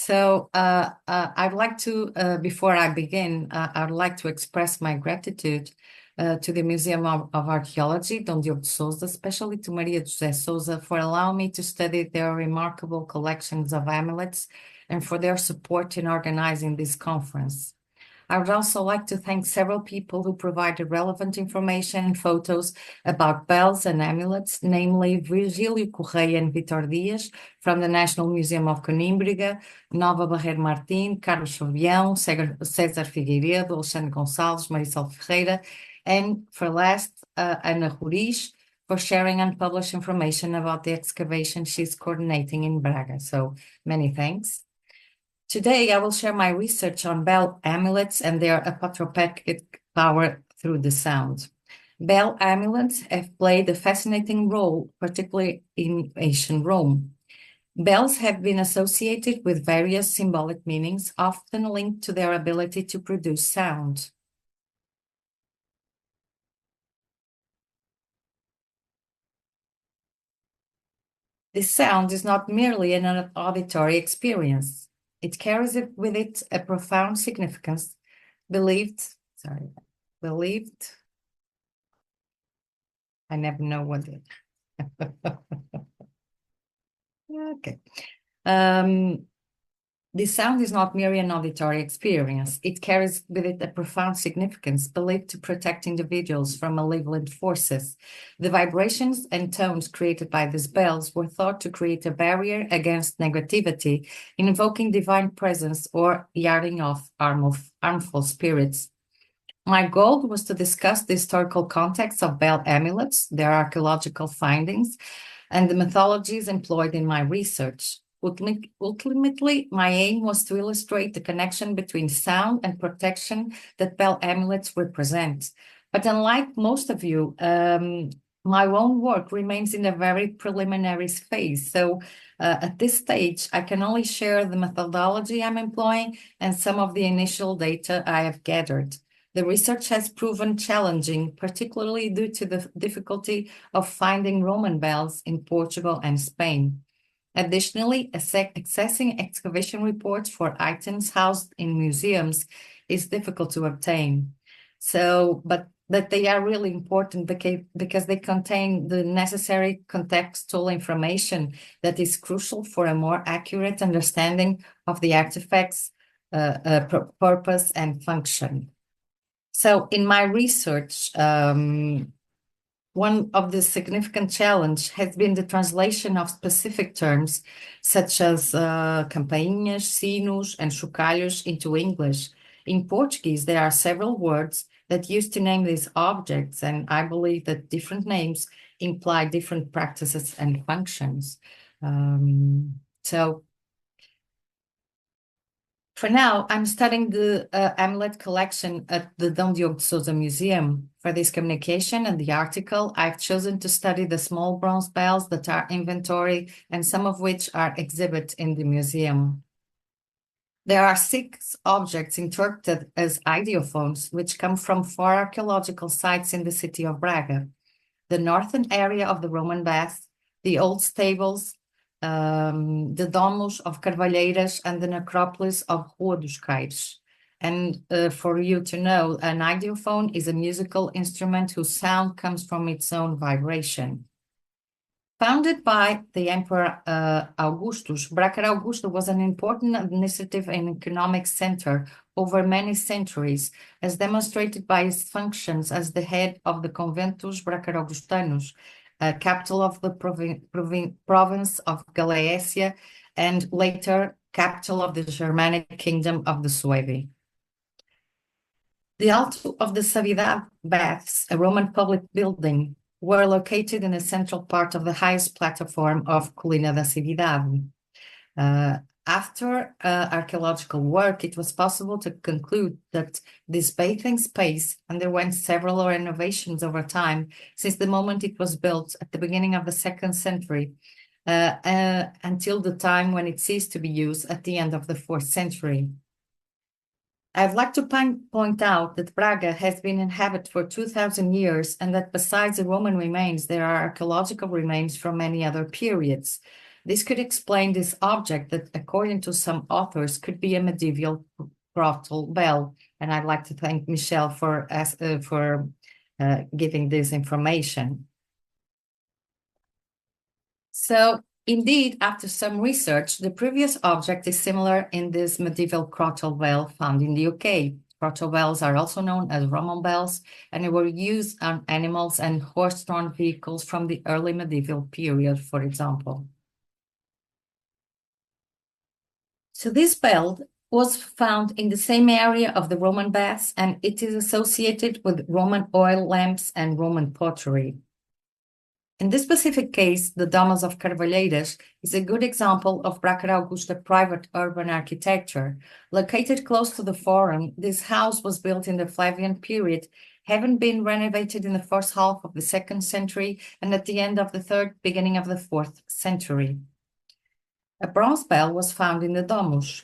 I'd like to, before I begin, I'd like to express my gratitude to the Museum of Archaeology, Diogo de Sousa, especially to Maria José Sousa, for allowing me to study their remarkable collections of amulets and for their support in organizing this conference. I would also like to thank several people who provided relevant information and photos about bells and amulets, namely Virgílio Correia and Vitor Dias from the National Museum of Coimbra, Nova Barreiro Martim, Carlos Fabião, César Figueiredo, Alexandre Gonçalves, Marisol Ferreira, and for last, Ana Ruiz, for sharing unpublished information about the excavation she's coordinating in Braga. So many thanks. Today, I will share my research on bell amulets and their apotropaic power through the sound. Bell amulets have played a fascinating role, particularly in ancient Rome. Bells have been associated with various symbolic meanings, often linked to their ability to produce sound. This sound is not merely an auditory experience. It carries with it a profound significance, believed, I never know what it. Okay. This sound is not merely an auditory experience. It carries with it a profound significance, believed to protect individuals from malevolent forces. The vibrations and tones created by these bells were thought to create a barrier against negativity, invoking divine presence or yarding off harmful spirits. My goal was to discuss the historical context of bell amulets, their archaeological findings, and the methodologies employed in my research. Ultimately, my aim was to illustrate the connection between sound and protection that bell amulets represent. But unlike most of you, my own work remains in a very preliminary phase. So at this stage, I can only share the methodology I'm employing and some of the initial data I have gathered. The research has proven challenging, particularly due to the difficulty of finding Roman bells in Portugal and Spain. Additionally, accessing excavation reports for items housed in museums is difficult to obtain. But they are really important because they contain the necessary contextual information that is crucial for a more accurate understanding of the artifacts' purpose and function. So in my research, one of the significant challenge has been the translation of specific terms such as campainhas, sinos, and chocalhos into English. In Portuguese, there are several words that used to name these objects, and I believe that different names imply different practices and functions. For now, I'm studying the amulet collection at the Diogo de Sousa Museum. For this communication and the article, I've chosen to study the small bronze bells that are inventory and some of which are exhibit in the museum. There are 6 objects interpreted as idiophones, which come from 4 archaeological sites in the city of Braga: the northern area of the Roman baths, the old stables, the Domus of Carvalheiras, and the necropolis of Rua dos Caires. And for you to know, an idiophone is a musical instrument whose sound comes from its own vibration. Founded by the Emperor Augustus, Braga Augusta was an important administrative and economic center over many centuries, as demonstrated by its functions as the head of the Conventus Braga Augustanus, capital of the province of Galicia, and later capital of the Germanic kingdom of the Suevi. The Alto of the Savidade Baths, a Roman public building, were located in the central part of the highest platform of Colina da Cividade. After archaeological work, it was possible to conclude that this bathing space underwent several renovations over time since the moment it was built at the beginning of the 2nd century until the time when it ceased to be used at the end of the 4th century. I'd like to point out that Braga has been inhabited for 2,000 years and that besides the Roman remains, there are archaeological remains from many other periods. This could explain this object that, according to some authors, could be a medieval crottal bell. And I'd like to thank Michelle for giving this information. So indeed, after some research, the previous object is similar in this medieval crottal bell found in the UK. Crottal bells are also known as Roman bells, and they were used on animals and horse-drawn vehicles from the early medieval period, for example. So this bell was found in the same area of the Roman baths, and it is associated with Roman oil lamps and Roman pottery. In this specific case, the Domus of Carvalheiras is a good example of Braga Augusta private urban architecture. Located close to the Forum, this house was built in the Flavian period, having been renovated in the first half of the 2nd century and at the end of the 3rd, beginning of the 4th century. A bronze bell was found in the Domus.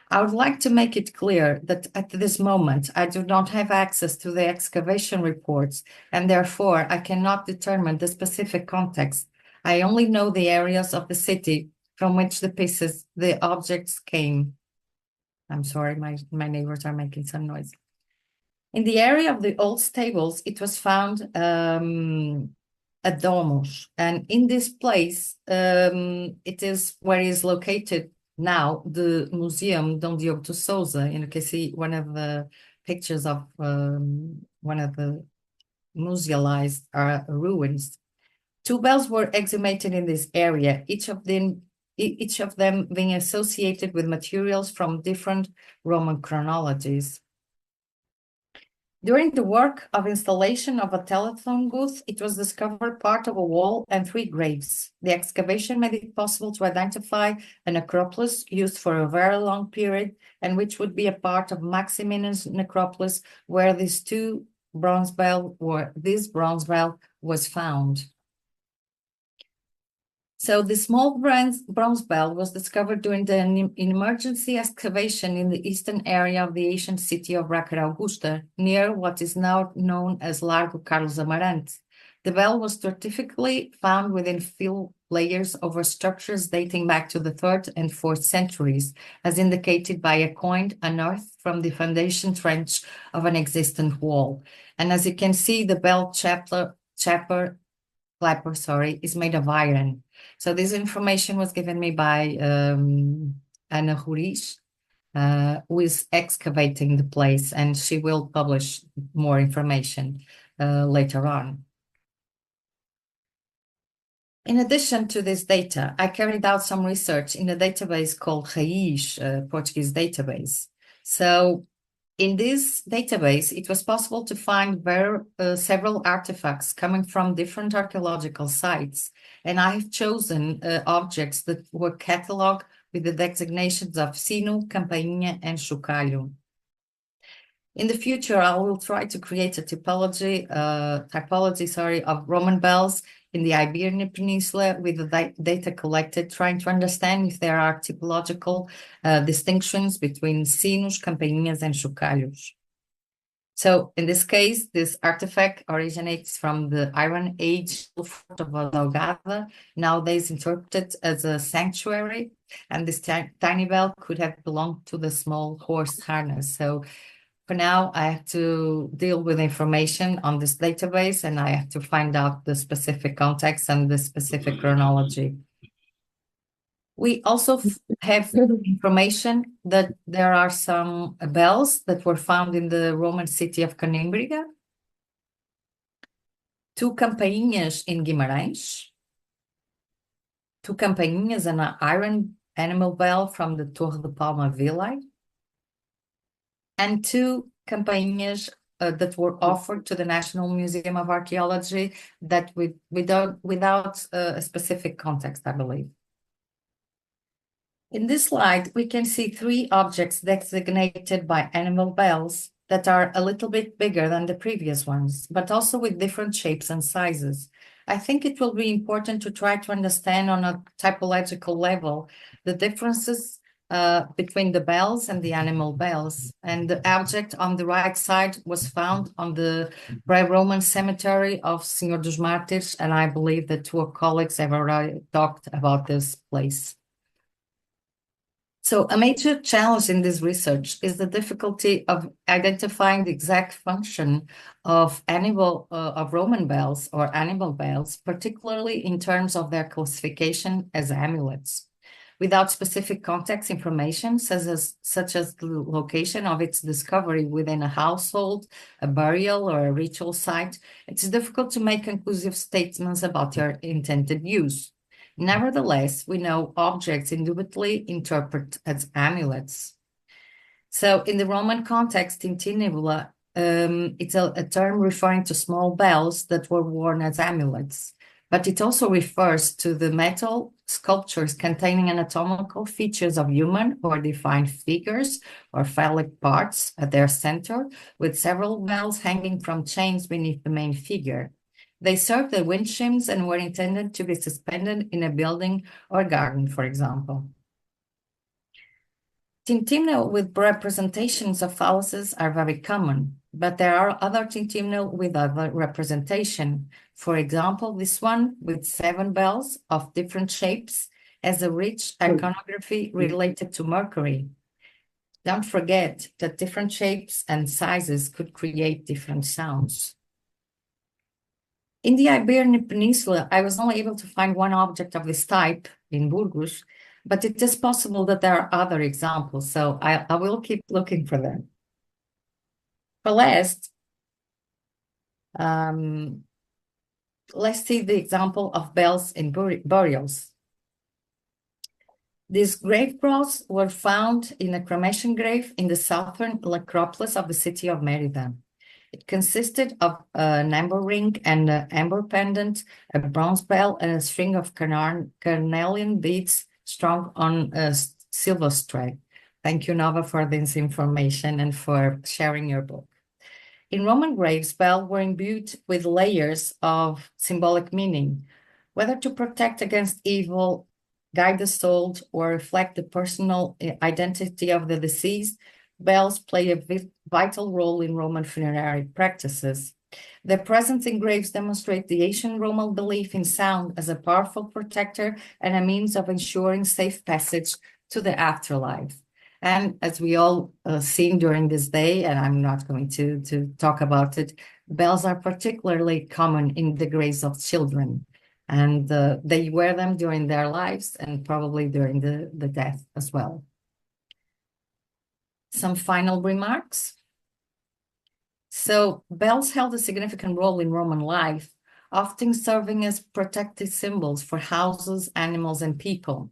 I would like to make it clear that at this moment, I do not have access to the excavation reports, and therefore I cannot determine the specific context. I only know the areas of the city from which the objects came. I'm sorry, my neighbors are making some noise. In the area of the old stables, it was found a domus, and in this place, it is where is located now the Museum Diogo to Sousa, and you can see one of the pictures of one of the musealized ruins. 2 bells were exhumated in this area, each of them being associated with materials from different Roman chronologies. During the work of installation of a telephone booth, it was discovered part of a wall and 3 graves. The excavation made it possible to identify a necropolis used for a very long period and which would be a part of Maximianus necropolis, where this bronze bell was found. So the small bronze bell was discovered during the emergency excavation in the eastern area of the ancient city of Braga Augusta, near what is now known as Largo Carlos Amarante. The bell was certificately found within fill layers over structures dating back to the 3rd and 4th centuries, as indicated by a coin unearthed from the foundation trench of an existing wall. And as you can see, the bell clapper is made of iron. So this information was given me by Ana Ruiz, who is excavating the place, and she will publish more information later on. In addition to this data, I carried out some research in a database called Raiz, Portuguese database. So in this database, it was possible to find several artifacts coming from different archaeological sites, and I have chosen objects that were catalogued with the designations of sino, campainha, and chocalho. In the future, I will try to create a typology of Roman bells in the Iberian Peninsula with the data collected, trying to understand if there are typological distinctions between sinos, campainhas, and chocalhos. So in this case, this artifact originates from the Iron Age fort of Algada, nowadays interpreted as a sanctuary, and this tiny bell could have belonged to the small horse harness. So for now, I have to deal with information on this database, and I have to find out the specific context and the specific chronology. We also have information that there are some bells that were found in the Roman city of Coimbra, 2 campainhas in Guimarães, 2 campainhas and an iron animal bell from the Torre de Palma villa, and 2 campainhas that were offered to the National Museum of Archaeology that without a specific context, I believe. In this slide, we can see 3 objects designated by animal bells that are a little bit bigger than the previous ones, but also with different shapes and sizes. I think it will be important to try to understand on a typological level the differences between the bells and the animal bells. And the object on the right side was found on the pre-Roman cemetery of Senhor dos Mártires, and I believe that two colleagues have already talked about this place. So a major challenge in this research is the difficulty of identifying the exact function of Roman bells or animal bells, particularly in terms of their classification as amulets. Without specific context information, such as the location of its discovery within a household, a burial, or a ritual site, it's difficult to make conclusive statements about their intended use. Nevertheless, we know objects indubitably interpret as amulets. So in the Roman context, tintinnabula, it's a term referring to small bells that were worn as amulets, but it also refers to the metal sculptures containing anatomical features of human or defined figures or phallic parts at their center, with several bells hanging from chains beneath the main figure. They served the wind chimes and were intended to be suspended in a building or garden, for example. Tintinnabula with representations of phalluses are very common, but there are other tintinnabula with other representation. For example, this one with 7 bells of different shapes has a rich iconography related to Mercury. Don't forget that different shapes and sizes could create different sounds. In the Iberian Peninsula, I was only able to find one object of this type in Burgos, but it is possible that there are other examples, so I will keep looking for them. For last, let's see the example of bells in burials. These grave cloths were found in a cremation grave in the southern necropolis of the city of Merida. It consisted of an amber ring and an amber pendant, a bronze bell, and a string of carnelian beads strung on a silver thread. Thank you, Nova, for this information and for sharing your book. In Roman graves, bells were imbued with layers of symbolic meaning, whether to protect against evil, guide the soul, or reflect the personal identity of the deceased. Bells play a vital role in Roman funerary practices. Their presence in graves demonstrate the ancient Roman belief in sound as a powerful protector and a means of ensuring safe passage to the afterlife. And as we all seen during this day, and I'm not going to talk about it, bells are particularly common in the graves of children. And they wear them during their lives and probably during the death as well. Some final remarks. So bells held a significant role in Roman life, often serving as protective symbols for houses, animals, and people.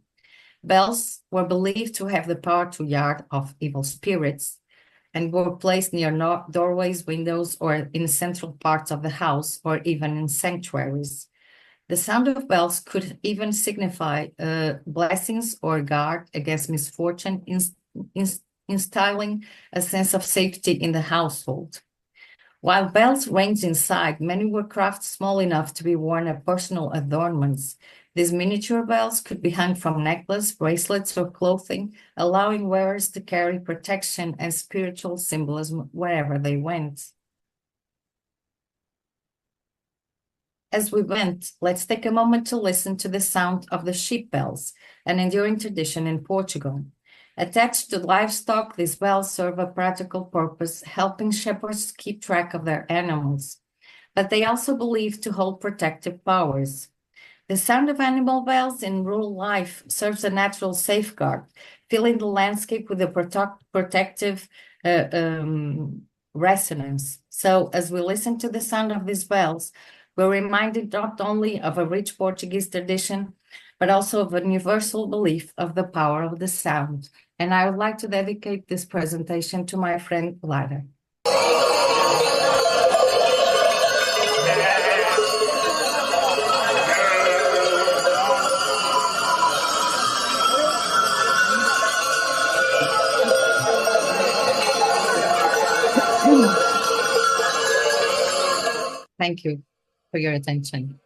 Bells were believed to have the power to yard off evil spirits and were placed near doorways, windows, or in central parts of the house, or even in sanctuaries. The sound of bells could even signify blessings or guard against misfortune, instilling a sense of safety in the household. While bells ranged in size, many were crafted small enough to be worn as personal adornments. These miniature bells could be hung from necklaces, bracelets, or clothing, allowing wearers to carry protection and spiritual symbolism wherever they went. As we went, let's take a moment to listen to the sound of the sheep bells, an enduring tradition in Portugal. Attached to livestock, these bells serve a practical purpose, helping shepherds keep track of their animals, but they also believe to hold protective powers. The sound of animal bells in rural life serves a natural safeguard, filling the landscape with a protective resonance. So as we listen to the sound of these bells, we're reminded not only of a rich Portuguese tradition, but also of a universal belief of the power of the sound. And I would like to dedicate this presentation to my friend Lara. Thank you for your attention.